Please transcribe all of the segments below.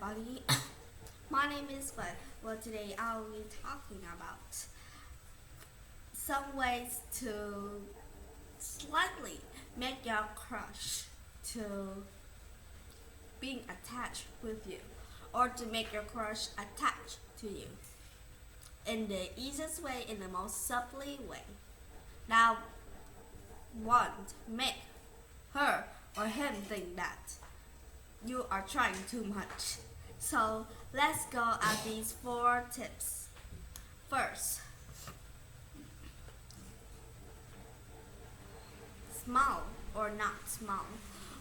everybody. My name is Gwen. Well, today I will be talking about some ways to slightly make your crush to being attached with you, or to make your crush attached to you in the easiest way, in the most subtly way. Now, won't make her or him think that you are trying too much. So let's go at these 4 tips. First, smile or not smile.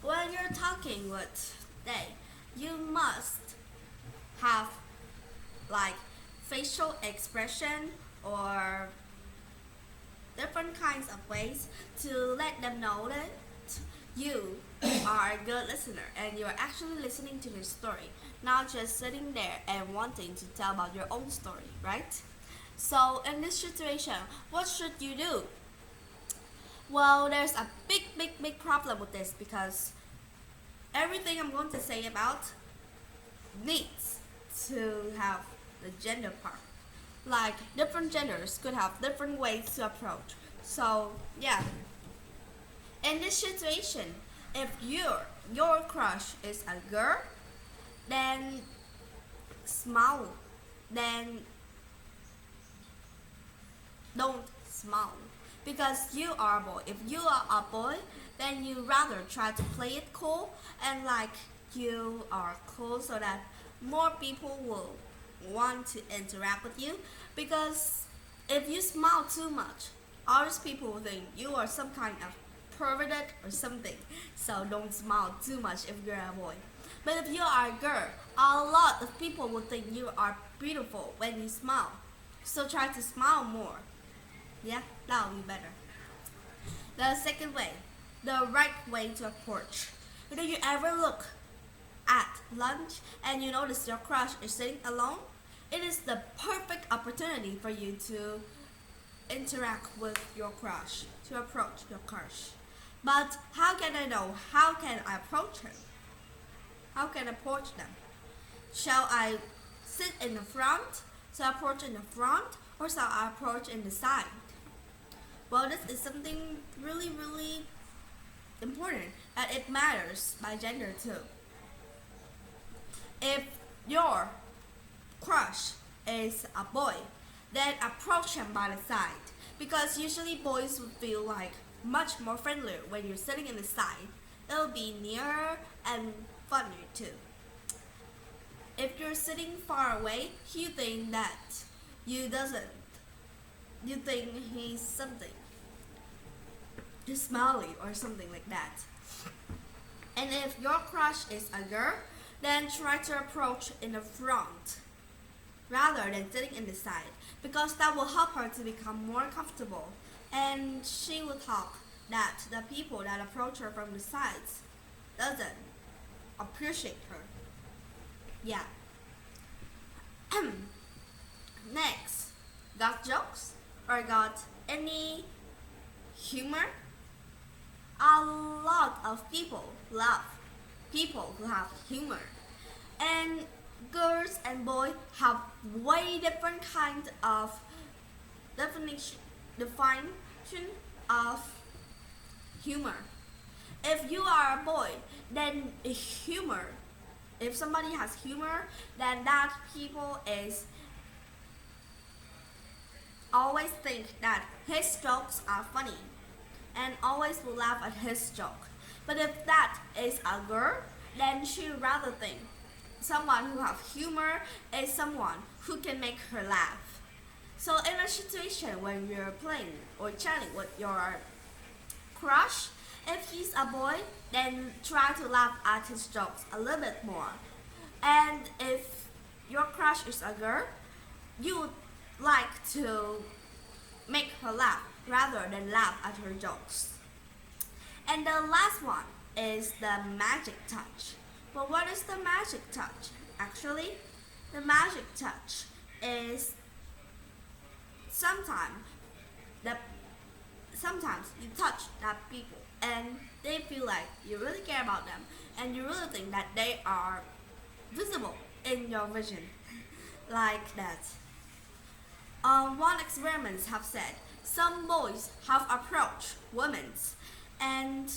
When you're talking with they, you must have like facial expression or different kinds of ways to let them know that you are a good listener and you're actually listening to their story, not just sitting there and wanting to tell about your own story, right? So in this situation, what should you do? Well, there's a big problem with this because everything I'm going to say about needs to have the gender part. Like different genders could have different ways to approach. So yeah, in this situation, if your crush is a girl, then smile. Then don't smile because you are a boy. If you are a boy, then you rather try to play it cool and like you are cool so that more people will want to interact with you, because if you smile too much, other people will think you are some kind of perverted or something. So don't smile too much if you're a boy. But if you are a girl, a lot of people will think you are beautiful when you smile. So try to smile more. Yeah, that will be better. The second way, the right way to approach. Do you ever look at lunch and you notice your crush is sitting alone? It is the perfect opportunity for you to interact with your crush, to approach your crush. But how can I know? How can I approach her? How can I approach them? Shall I sit in the front? Shall I approach in the front? Or shall I approach in the side? Well, this is something really important, and it matters by gender too. If your crush is a boy, then approach him by the side, because usually boys would feel like much more friendlier when you're sitting in the side. It'll be nearer and funnier too. If you're sitting far away, you think that you doesn't. You think he's something, just smiley or something like that. And if your crush is a girl, then try to approach in the front rather than sitting in the side, because that will help her to become more comfortable, and she will talk that the people that approach her from the sides doesn't appreciate her. Yeah. Next, got jokes or got any humor? A lot of people love people who have humor, and girls and boys have way different kind of definition of humor. If you are a boy, then humor. If somebody has humor, then that people is always think that his jokes are funny and always will laugh at his joke. But if that is a girl, then she rather think someone who have humor is someone who can make her laugh. So in a situation when you're playing or chatting with your crush, if he's a boy, then try to laugh at his jokes a little bit more. And if your crush is a girl, you would like to make her laugh rather than laugh at her jokes. And the last one is the magic touch. Well, what is the magic touch? Actually, the magic touch is sometimes you touch that people and they feel like you really care about them and you really think that they are visible in your vision, like that. One experiments have said some boys have approached women and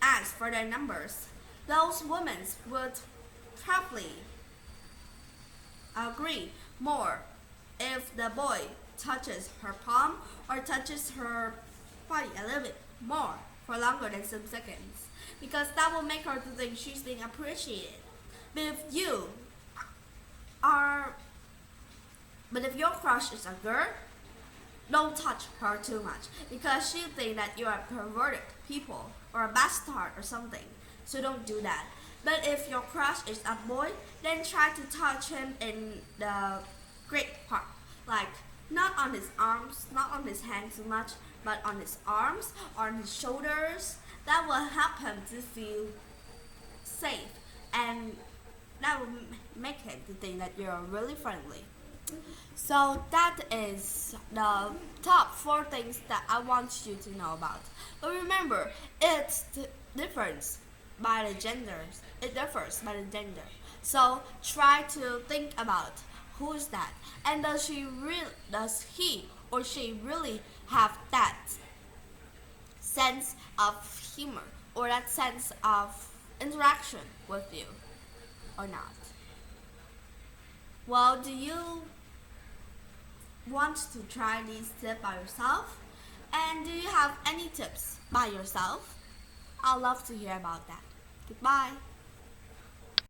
asked for their numbers. Those women would probably agree more if the boy touches her palm or touches her body a little bit more for longer than some seconds, because that will make her to think she's being appreciated. But if you are but if your crush is a girl, don't touch her too much because she'll think that you are perverted people or a bastard or something. So don't do that. But if your crush is a boy, then try to touch him in the great part, like not on his arms, not on his hands too much, but on his arms or on his shoulders. That will help him to feel safe, and that will make him to think that you're really friendly. So that is the top 4 things that I want you to know about. But remember, it's difference by the genders. It differs by the gender. So try to think about who is that, and does he or she really have that sense of humor or that sense of interaction with you or not? Well, do you want to try these tips by yourself? And do you have any tips by yourself? I'd love to hear about that. Goodbye.